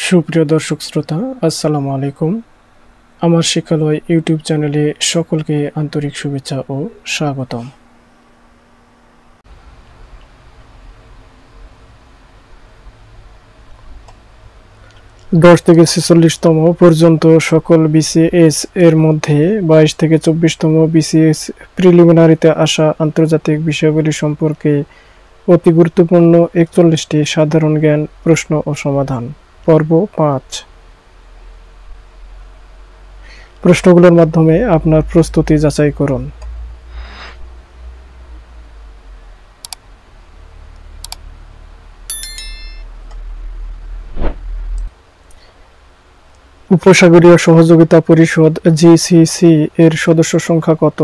সুপ্রিয় দর্শক শ্রোতা, আসসালামু আলাইকুম। আমার শিক্ষালয় ইউটিউব চ্যানেলে সকলকে আন্তরিক শুভেচ্ছা ও স্বাগতম। দশ থেকে 46তম পর্যন্ত সকল বিসিএস এর মধ্যে 22 থেকে 24তম বিসিএস প্রিলিমিনারিতে আসা আন্তর্জাতিক বিষয়াবলী সম্পর্কে অতি গুরুত্বপূর্ণ 41টি সাধারণ জ্ঞান প্রশ্ন ও সমাধান, পর্ব 5। প্রশ্নগুলোর মাধ্যমে আপনার প্রস্তুতি যাচাই করুন। উপসাগরীয় সহযোগিতা পরিষদ জিসিসি এর সদস্য সংখ্যা কত?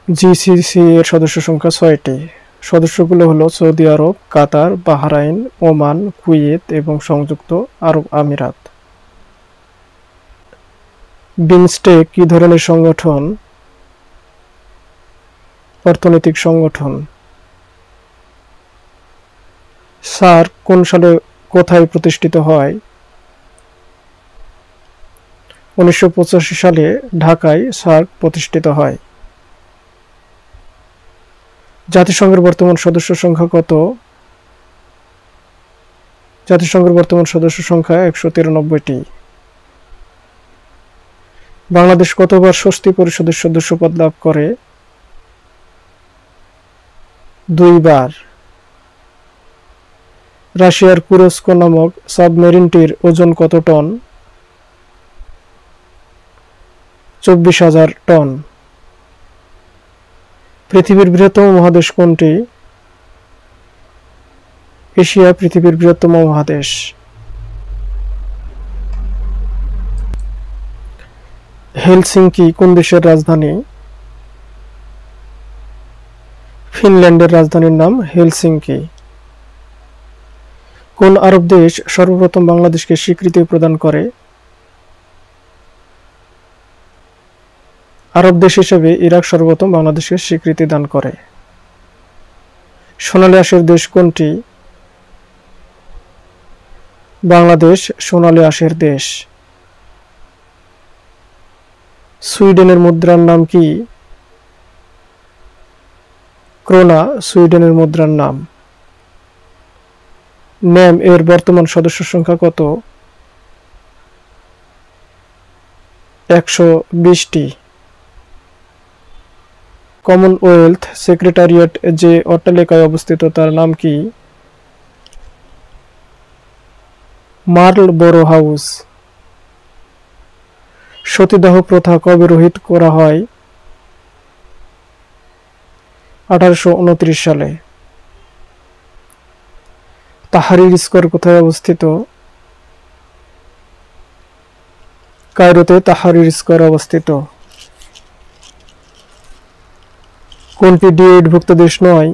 জিসিসি এর সদস্য সংখ্যা 6টি। সদস্যগুলো হলো সৌদি আরব, কাতার, বাহরাইন, ওমান, কুয়েত এবং সংযুক্ত আরব আমিরাত। বিমস্টেক কি ধরনের সংগঠন? অর্থনৈতিক সংগঠন। সার্ক কোন সালে কোথায় প্রতিষ্ঠিত হয়? 1985 সালে ঢাকায় সার্ক প্রতিষ্ঠিত হয়। জাতিসংঘের বর্তমান সদস্য সংখ্যা কত? জাতিসংঘের বর্তমান সদস্য সংখ্যা 193টি। বাংলাদেশ কতবার স্বস্তি পরিষদের সদস্যপদ লাভ করে? 2 বার। রাশিয়ার কুরস্ক নামক সাবমেরিনটির ওজন কত টন? 24,000 টন। পৃথিবীর বৃহত্তম মহাদেশ কোনটি? এশিয়া পৃথিবীর বৃহত্তম মহাদেশ। হেলসিঙ্কি কোন দেশের রাজধানী? ফিনল্যান্ডের রাজধানীর নাম হেলসিঙ্কি। কোন আরব দেশ সর্বপ্রথম বাংলাদেশকে স্বীকৃতি প্রদান করে? আরব দেশ হিসেবে ইরাক সর্বপ্রথম বাংলাদেশকে স্বীকৃতি দান করে। সোনালী আঁশের দেশ কোনটি? বাংলাদেশ সোনালী আঁশের দেশ। সুইডেনের মুদ্রার নাম কি? ক্রোনা সুইডেনের মুদ্রার নাম। ন্যাম এর বর্তমান সদস্য সংখ্যা কত? 120টি। কমনওয়েলথ সেক্রেটারিয়েট যে অট্টালিকায় অবস্থিত তার নাম কি? মার্লবোরো হাউস। সতীদাহ প্রথা কবে রহিত করা হয়? 1829 সালে। তাহরির স্কয়ার কোথায় অবস্থিত? কায়রোতে তাহরির স্কয়ার অবস্থিত। কোনটি ডি8 ভুক্ত দেশ নয়?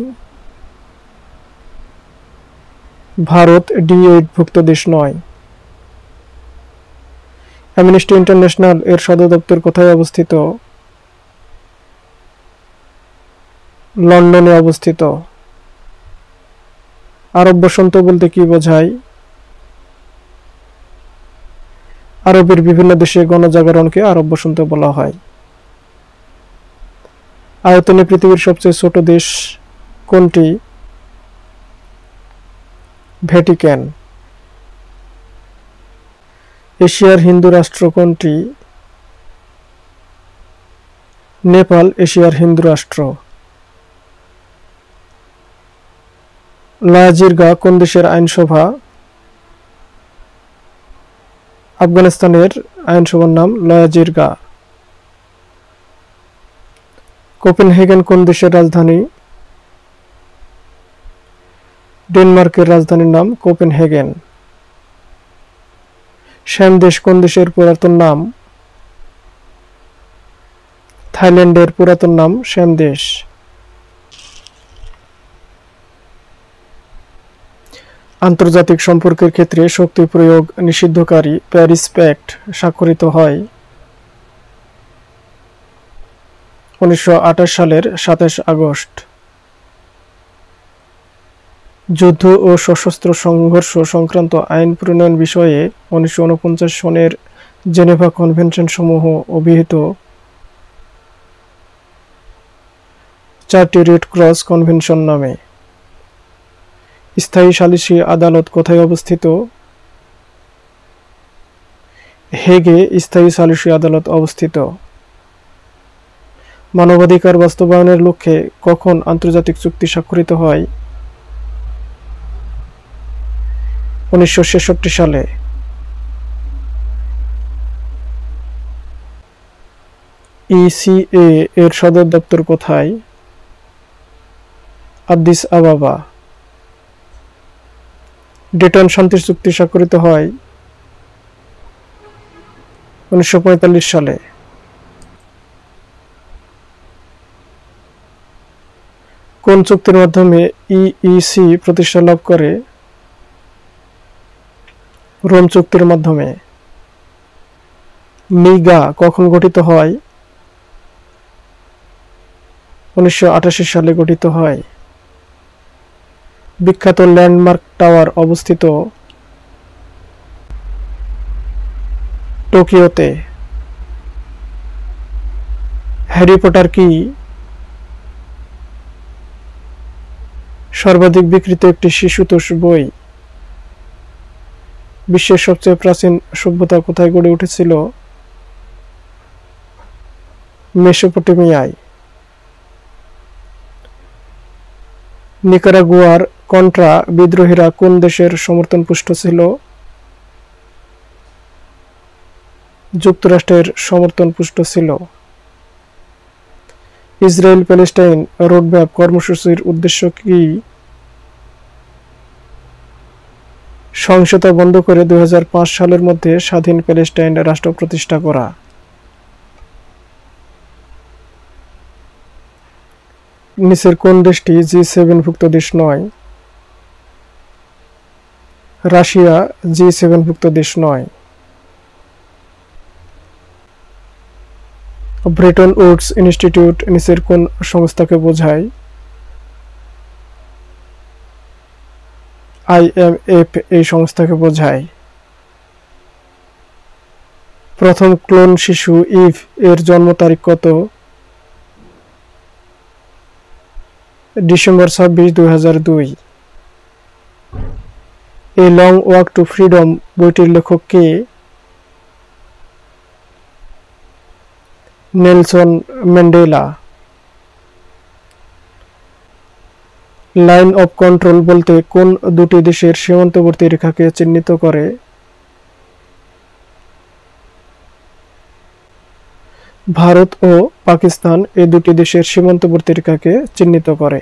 ভারত ডি8 ভুক্ত দেশ নয়। অ্যামনেস্টি ইন্টারন্যাশনাল এর সদর দপ্তর কোথায় অবস্থিত? লন্ডনে অবস্থিত। আরব বসন্ত বলতে কি বোঝায়? আরবের বিভিন্ন দেশে গণজাগরণকে আরব বসন্ত বলা হয়। আয়তনে পৃথিবীর সবচেয়ে ছোট দেশ কোনটি? ভ্যাটিকান। এশিয়ার হিন্দু রাষ্ট্র কোনটি? নেপাল এশিয়ার হিন্দু রাষ্ট্র। লায়াজিরগা কোন দেশের আইনসভা? আফগানিস্তানের আইনসভার নাম লায়াজিরগা। কোপেনহেগেন কোন দেশের রাজধানী? ডেনমার্কের রাজধানীর নাম কোপেনহেগেন। শ্যাম দেশ কোন দেশের পুরাতন নাম? থাইল্যান্ডের পুরাতন নাম শ্যাম দেশ। আন্তর্জাতিক সম্পর্কের ক্ষেত্রে শক্তি প্রয়োগ নিষিদ্ধকারী প্যারিস প্যাক্ট স্বাক্ষরিত হয় 1928 সালের 27 আগস্ট। যুদ্ধ ও সশস্ত্র সংঘর্ষ সংক্রান্ত আইন প্রণয়ন বিষয়ে 1949 সনের জেনেভা কনভেনশন সমূহ অভিহিত 4টি রেড ক্রস কনভেনশন নামে। স্থায়ী সালিসি আদালত কোথায় অবস্থিত? হেগে স্থায়ী সালিসি আদালত অবস্থিত। মানবাধিকার বাস্তবায়নের লক্ষ্যে কখন আন্তর্জাতিক চুক্তি স্বাক্ষরিত হয়? 1966 সালে। ইসিএ এর সদর দপ্তর কোথায়? আদিস আবাবা। ডেটন শান্তি চুক্তি স্বাক্ষরিত হয় 1945 সালে। কোন চুক্তির মাধ্যমে ইইসি প্রতিষ্ঠা লাভ করে? রোম চুক্তির মাধ্যমে। মিগা কখন গঠিত হয়? 1988 সালে গঠিত হয়। বিখ্যাত ল্যান্ডমার্ক টাওয়ার অবস্থিত টোকিওতে। হ্যারি পটার কি সর্বাধিক বিক্রিত একটি শিশুতোষ বই? বিশ্বের সবচেয়ে প্রাচীন সভ্যতা কোথায় গড়ে উঠেছিল? মেসোপটেমিয়ায়। নিকারাগুয়ার কন্ট্রা বিদ্রোহীরা কোন দেশের সমর্থনপুষ্ট ছিল? যুক্তরাষ্ট্রের সমর্থনপুষ্ট ছিল। ইসরায়েল প্যালেস্টাইন রোডম্যাপ কর্মসূচির উদ্দেশ্য কি? সহিংসতা বন্ধ করে 2005 সালের মধ্যে স্বাধীন প্যালেস্টাইন রাষ্ট্র প্রতিষ্ঠা করা। নিচের কোন দেশটি G7 ভুক্ত দেশ নয়? রাশিয়া G7 ভুক্ত দেশ নয়। ব্রেটন উডস ইনস্টিটিউট নিচের কোন সংস্থাকে বোঝায়? IMF এই সংস্থাকে বোঝায়। প্রথম ক্লোন শিশু ইভ এর জন্ম তারিখ কত? December 26, 2002। A long walk to freedom বইটির লেখক কে? Nelson Mandela. Line of control বলতে কোন দুটি দেশের সীমান্তবর্তী রেখাকে চিহ্নিত করে? ভারত ও পাকিস্তান এই দুটি দেশের সীমান্তবর্তী রেখাকে চিহ্নিত করে।